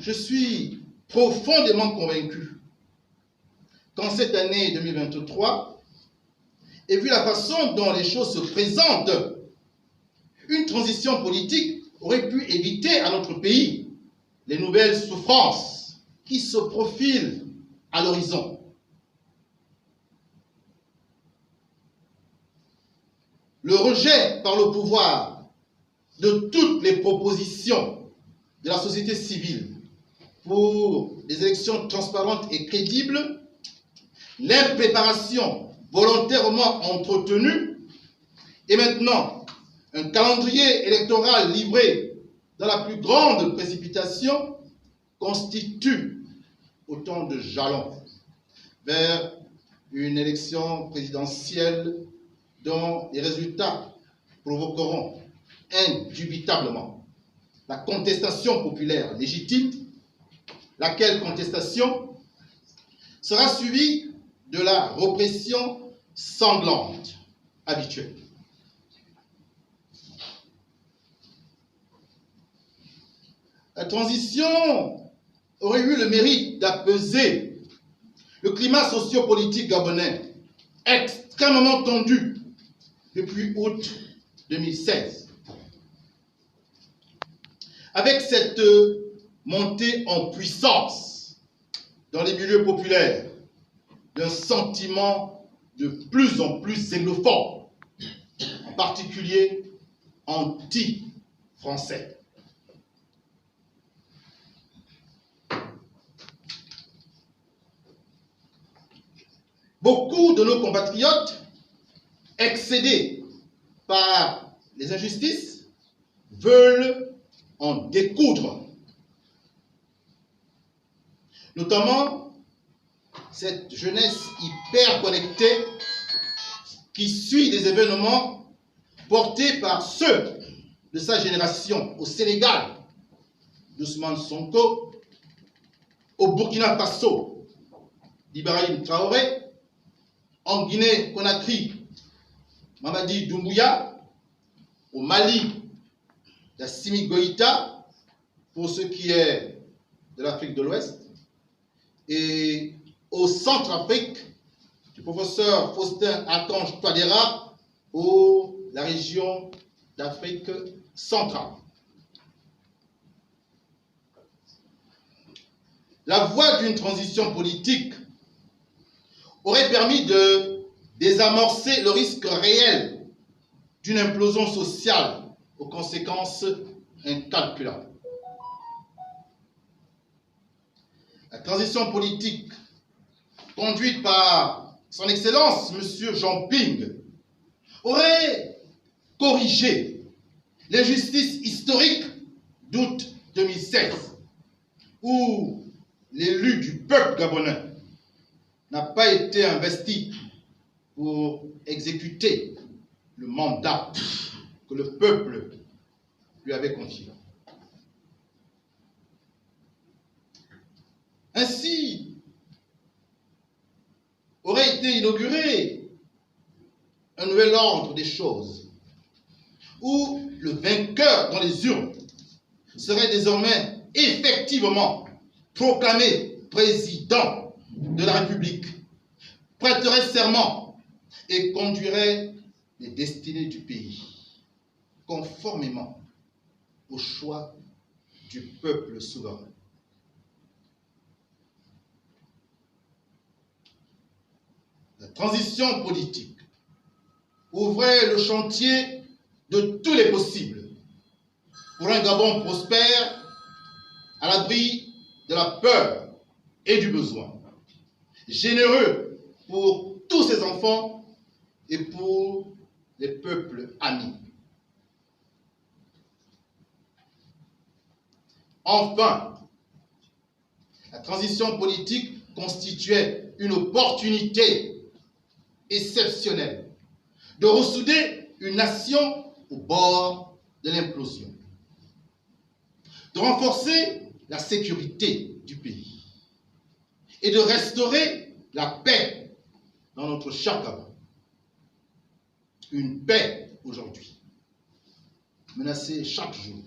Je suis profondément convaincu qu'en cette année 2023, et vu la façon dont les choses se présentent, une transition politique aurait pu éviter à notre pays les nouvelles souffrances qui se profilent à l'horizon. Le rejet par le pouvoir de toutes les propositions de la société civile pour des élections transparentes et crédibles, l'impréparation volontairement entretenue et maintenant un calendrier électoral livré dans la plus grande précipitation constitue autant de jalons vers une élection présidentielle dont les résultats provoqueront indubitablement la contestation populaire légitime, laquelle contestation sera suivie de la répression sanglante habituelle. La transition aurait eu le mérite d'apaiser le climat sociopolitique gabonais extrêmement tendu depuis août 2016. Avec cette montée en puissance dans les milieux populaires d'un sentiment de plus en plus xénophobe, en particulier anti-français. Beaucoup de nos compatriotes, excédés par les injustices, veulent en découdre. Notamment cette jeunesse hyper connectée qui suit des événements portés par ceux de sa génération au Sénégal, d'Ousmane Sonko, au Burkina Faso, d'Ibrahim Traoré, en Guinée-Conakry, Mamadi Doumbouya, au Mali, d'Assimi Goïta, pour ce qui est de l'Afrique de l'Ouest, et au Centrafrique, du professeur Faustin Archange Touadéra, pour la région d'Afrique centrale. La voie d'une transition politique aurait permis de désamorcer le risque réel d'une implosion sociale aux conséquences incalculables. La transition politique conduite par son Excellence, M. Jean Ping, aurait corrigé l'injustice historique d'août 2016, où l'élu du peuple gabonais n'a pas été investi pour exécuter le mandat que le peuple lui avait confié. Ainsi, aurait été inauguré un nouvel ordre des choses, où le vainqueur dans les urnes serait désormais effectivement proclamé président de la République, prêterait serment et conduirait les destinées du pays, conformément au choix du peuple souverain. La transition politique ouvrait le chantier de tous les possibles pour un Gabon prospère, à l'abri de la peur et du besoin, généreux pour tous ses enfants et pour les peuples amis. Enfin, la transition politique constituait une opportunité exceptionnelle de ressouder une nation au bord de l'implosion, de renforcer la sécurité du pays et de restaurer la paix dans notre cher Gabon. Une paix aujourd'hui menacée chaque jour,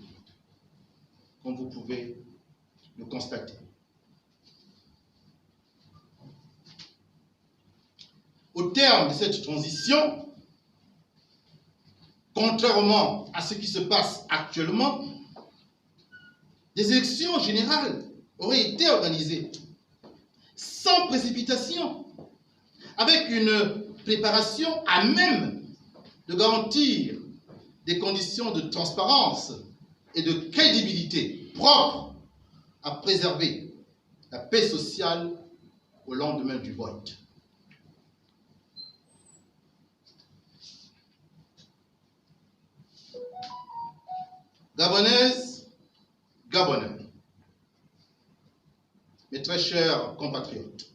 comme vous pouvez le constater. Au terme de cette transition, contrairement à ce qui se passe actuellement, des élections générales auraient été organisées sans précipitation, avec une préparation à même de garantir des conditions de transparence et de crédibilité propres à préserver la paix sociale au lendemain du vote. Gabonaises, Gabonais, mes très chers compatriotes,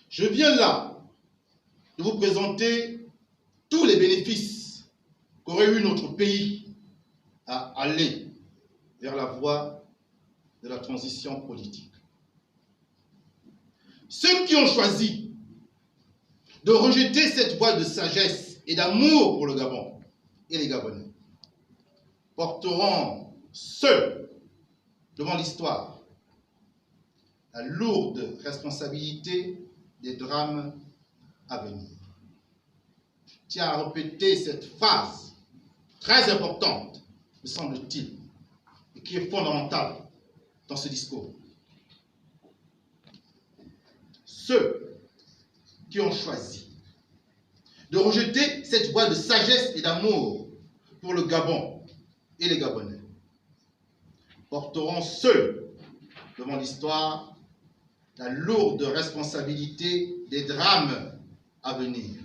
je viens là de vous présenter tous les bénéfices qu'aurait eu notre pays à aller vers la voie de la transition politique. Ceux qui ont choisi de rejeter cette voie de sagesse et d'amour pour le Gabon et les Gabonais porteront seuls devant l'histoire la lourde responsabilité des drames à venir. Je tiens à répéter cette phrase très importante, me semble-t-il, et qui est fondamentale dans ce discours. Ceux qui ont choisi de rejeter cette voie de sagesse et d'amour pour le Gabon et les Gabonais porteront seuls devant l'histoire la lourde responsabilité des drames à venir.